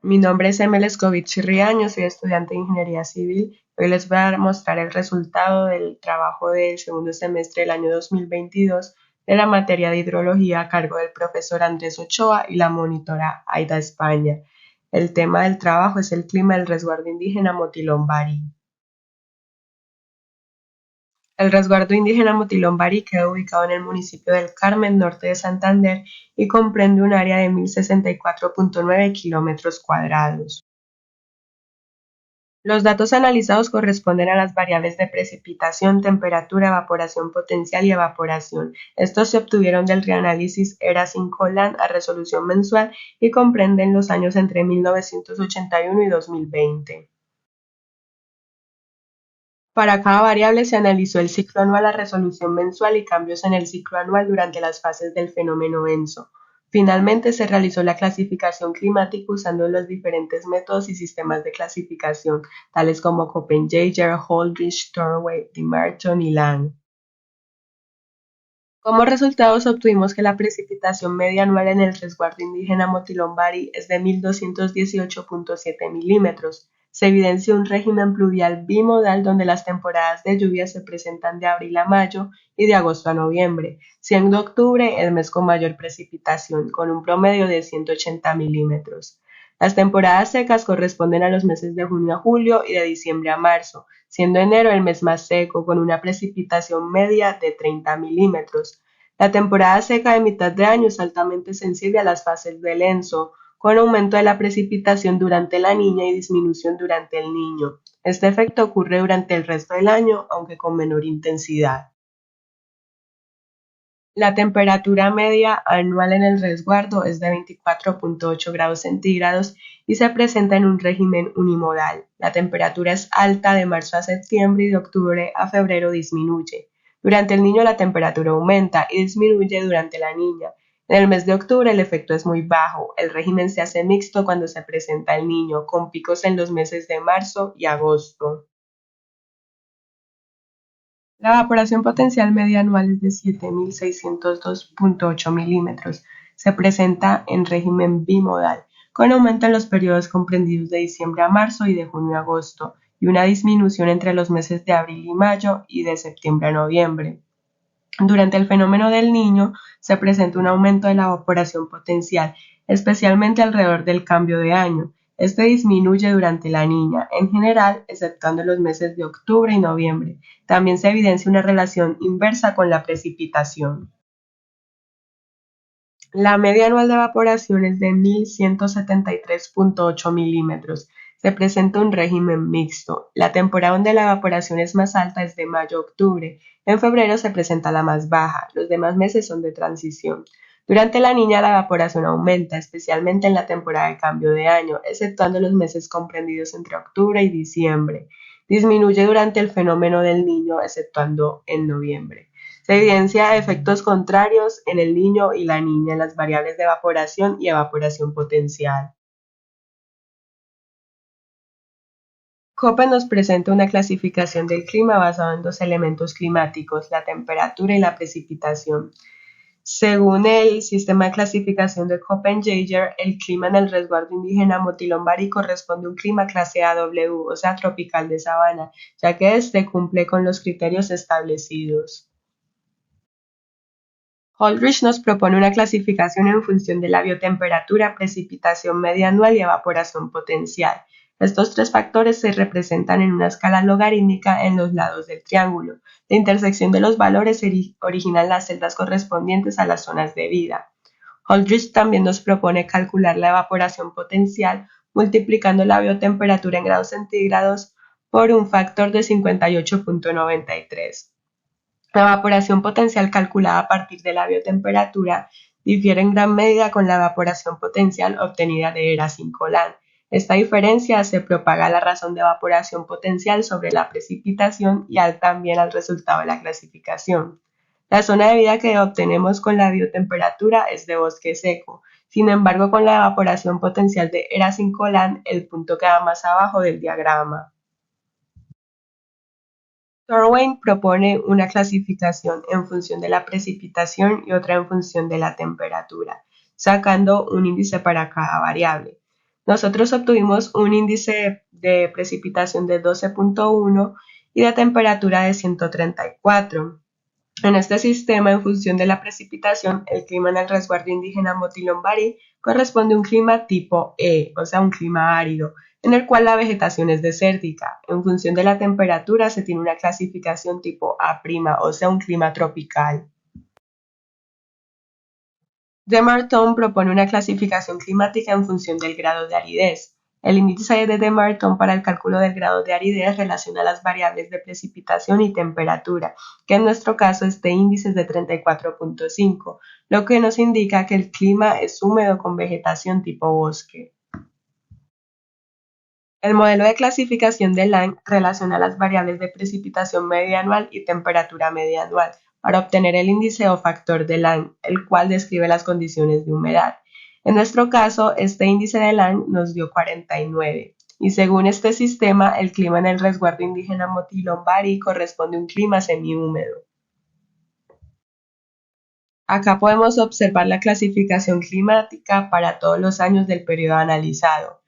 Mi nombre es Emel Escovich Riaño, soy estudiante de Ingeniería Civil. Hoy les voy a mostrar el resultado del trabajo del segundo semestre del año 2022 de la materia de hidrología a cargo del profesor Andrés Ochoa y la monitora Aida España. El tema del trabajo es el clima del resguardo indígena Motilón Bari. El resguardo indígena Motilón Bari queda ubicado en el municipio del Carmen, norte de Santander, y comprende un área de 1064,9 kilómetros cuadrados. Los datos analizados corresponden a las variables de precipitación, temperatura, evaporación potencial y evaporación. Estos se obtuvieron del reanálisis ERA-5LAN a resolución mensual y comprenden los años entre 1981 y 2020. Para cada variable se analizó el ciclo anual a resolución mensual y cambios en el ciclo anual durante las fases del fenómeno ENSO. Finalmente se realizó la clasificación climática usando los diferentes métodos y sistemas de clasificación, tales como Köppen-Geiger, Holdridge, Tornway, DiMarton y Lang. Como resultados obtuvimos que la precipitación media anual en el resguardo indígena Motilón Bari es de 1.218,7 milímetros. Se evidencia un régimen pluvial bimodal donde las temporadas de lluvia se presentan de abril a mayo y de agosto a noviembre, siendo octubre el mes con mayor precipitación, con un promedio de 180 milímetros. Las temporadas secas corresponden a los meses de junio a julio y de diciembre a marzo, siendo enero el mes más seco, con una precipitación media de 30 milímetros. La temporada seca de mitad de año es altamente sensible a las fases del ENSO, con aumento de la precipitación durante la niña y disminución durante el niño. Este efecto ocurre durante el resto del año, aunque con menor intensidad. La temperatura media anual en el resguardo es de 24,8 grados centígrados y se presenta en un régimen unimodal. La temperatura es alta de marzo a septiembre y de octubre a febrero disminuye. Durante el niño la temperatura aumenta y disminuye durante la niña. En el mes de octubre el efecto es muy bajo. El régimen se hace mixto cuando se presenta el niño, con picos en los meses de marzo y agosto. La evaporación potencial media anual es de 7.602,8 milímetros. Se presenta en régimen bimodal, con aumento en los periodos comprendidos de diciembre a marzo y de junio a agosto, y una disminución entre los meses de abril y mayo y de septiembre a noviembre. Durante el fenómeno del Niño se presenta un aumento de la evaporación potencial, especialmente alrededor del cambio de año. Este disminuye durante la niña, en general, exceptuando los meses de octubre y noviembre. También se evidencia una relación inversa con la precipitación. La media anual de evaporación es de 1.173,8 milímetros. Se presenta un régimen mixto. La temporada donde la evaporación es más alta es de mayo a octubre. En febrero se presenta la más baja. Los demás meses son de transición. Durante la niña la evaporación aumenta, especialmente en la temporada de cambio de año, exceptuando los meses comprendidos entre octubre y diciembre. Disminuye durante el fenómeno del niño, exceptuando en noviembre. Se evidencia efectos contrarios en el niño y la niña en las variables de evaporación y evaporación potencial. Köppen nos presenta una clasificación del clima basada en dos elementos climáticos, la temperatura y la precipitación. Según el sistema de clasificación de Köppen-Geiger, el clima en el resguardo indígena Motilón Bari corresponde a un clima clase AW, o sea, tropical de sabana, ya que este cumple con los criterios establecidos. Holdridge nos propone una clasificación en función de la biotemperatura, precipitación media anual y evaporación potencial. Estos tres factores se representan en una escala logarítmica en los lados del triángulo. La intersección de los valores originan las celdas correspondientes a las zonas de vida. Holdridge también nos propone calcular la evaporación potencial multiplicando la biotemperatura en grados centígrados por un factor de 58,93. La evaporación potencial calculada a partir de la biotemperatura difiere en gran medida con la evaporación potencial obtenida de ERA-5LAN. Esta diferencia se propaga a la razón de evaporación potencial sobre la precipitación y también al resultado de la clasificación. La zona de vida que obtenemos con la biotemperatura es de bosque seco. Sin embargo, con la evaporación potencial de ERA-5LAN, el punto queda más abajo del diagrama. Tornway propone una clasificación en función de la precipitación y otra en función de la temperatura, sacando un índice para cada variable. nosotros obtuvimos un índice de precipitación de 12.1 y de temperatura de 134. En este sistema, en función de la precipitación, el clima en el resguardo indígena Motilombari corresponde a un clima tipo E, o sea, un clima árido, en el cual la vegetación es desértica. En función de la temperatura, se tiene una clasificación tipo A', o sea, un clima tropical. Demarton propone una clasificación climática en función del grado de aridez. El índice de Demarton para el cálculo del grado de aridez relaciona las variables de precipitación y temperatura, que en nuestro caso este índice es de 34.5, lo que nos indica que el clima es húmedo con vegetación tipo bosque. El modelo de clasificación de Lang relaciona las variables de precipitación media anual y temperatura media anual para obtener el índice o factor de Lang, el cual describe las condiciones de humedad. En nuestro caso, este índice de Lang nos dio 49, y según este sistema, el clima en el resguardo indígena Motilombari corresponde a un clima semihúmedo. Acá podemos observar la clasificación climática para todos los años del periodo analizado.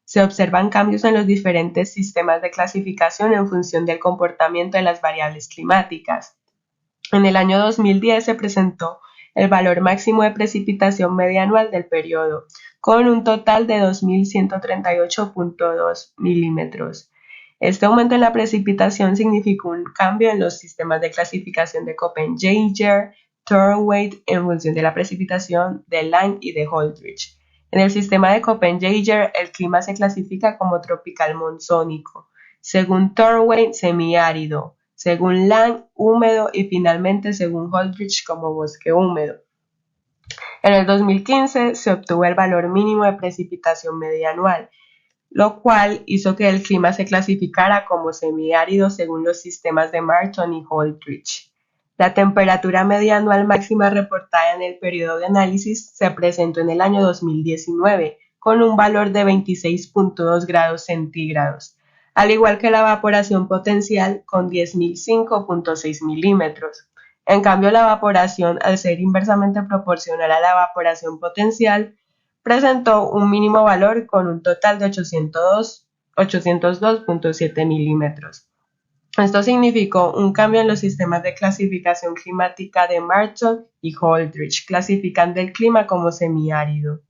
Se observan cambios en los diferentes sistemas de clasificación en función del comportamiento de las variables climáticas. En el año 2010 se presentó el valor máximo de precipitación media anual del periodo, con un total de 2.138.2 milímetros. Este aumento en la precipitación significó un cambio en los sistemas de clasificación de Köppen-Geiger, Thornweight en función de la precipitación de Lang y de Holdridge. En el sistema de Köppen-Geiger, el clima se clasifica como tropical monzónico, según Thornweight, semiárido, según Lang, húmedo y finalmente según Holdridge como bosque húmedo. En el 2015 se obtuvo el valor mínimo de precipitación media anual, lo cual hizo que el clima se clasificara como semiárido según los sistemas de Marton y Holdridge. La temperatura media anual máxima reportada en el periodo de análisis se presentó en el año 2019 con un valor de 26.2 grados centígrados, al igual que la evaporación potencial con 10.005.6 milímetros. En cambio, la evaporación, al ser inversamente proporcional a la evaporación potencial, presentó un mínimo valor con un total de 802.7 milímetros. Esto significó un cambio en los sistemas de clasificación climática de Marton y Holdridge, clasificando el clima como semiárido.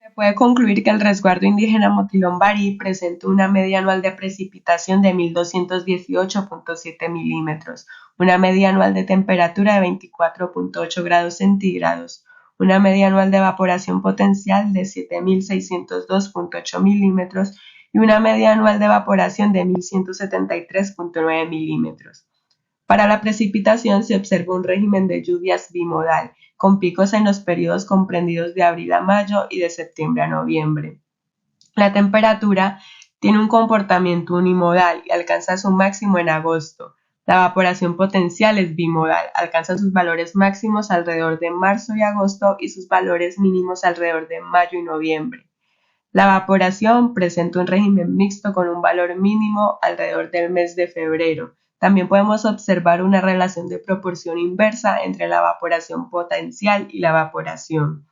Se puede concluir que el resguardo indígena Motilombari presenta una media anual de precipitación de 1.218.7 milímetros, una media anual de temperatura de 24.8 grados centígrados, una media anual de evaporación potencial de 7.602.8 milímetros y una media anual de evaporación de 1.173.9 milímetros. Para la precipitación se observa un régimen de lluvias bimodal, con picos en los periodos comprendidos de abril a mayo y de septiembre a noviembre. La temperatura tiene un comportamiento unimodal y alcanza su máximo en agosto. La evaporación potencial es bimodal, alcanza sus valores máximos alrededor de marzo y agosto y sus valores mínimos alrededor de mayo y noviembre. La evaporación presenta un régimen mixto con un valor mínimo alrededor del mes de febrero. También podemos observar una relación de proporción inversa entre la evaporación potencial y la evaporación.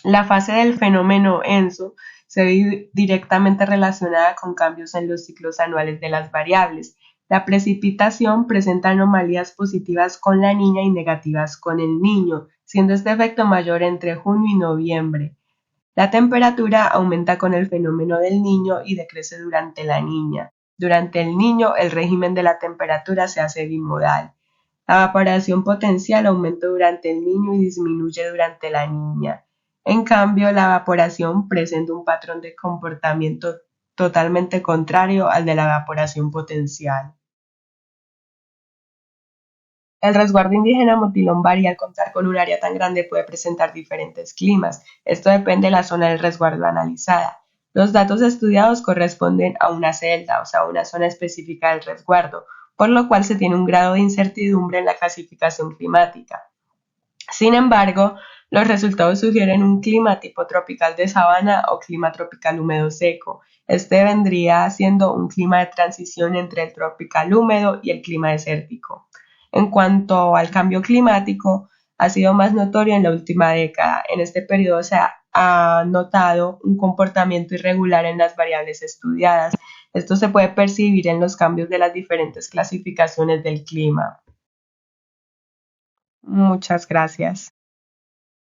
La fase del fenómeno ENSO se ve directamente relacionada con cambios en los ciclos anuales de las variables. La precipitación presenta anomalías positivas con la niña y negativas con el niño, siendo este efecto mayor entre junio y noviembre. La temperatura aumenta con el fenómeno del niño y decrece durante la niña. Durante el niño, el régimen de la temperatura se hace bimodal. La evaporación potencial aumenta durante el niño y disminuye durante la niña. En cambio, la evaporación presenta un patrón de comportamiento totalmente contrario al de la evaporación potencial. El resguardo indígena Motilombari, al contar con un área tan grande, puede presentar diferentes climas. Esto depende de la zona del resguardo analizada. Los datos estudiados corresponden a una celda, o sea, una zona específica del resguardo, por lo cual se tiene un grado de incertidumbre en la clasificación climática. Sin embargo, los resultados sugieren un clima tipo tropical de sabana o clima tropical húmedo seco. Este vendría siendo un clima de transición entre el tropical húmedo y el clima desértico. En cuanto al cambio climático, ha sido más notorio en la última década. En este periodo se ha ha notado un comportamiento irregular en las variables estudiadas. Esto se puede percibir en los cambios de las diferentes clasificaciones del clima. Muchas gracias.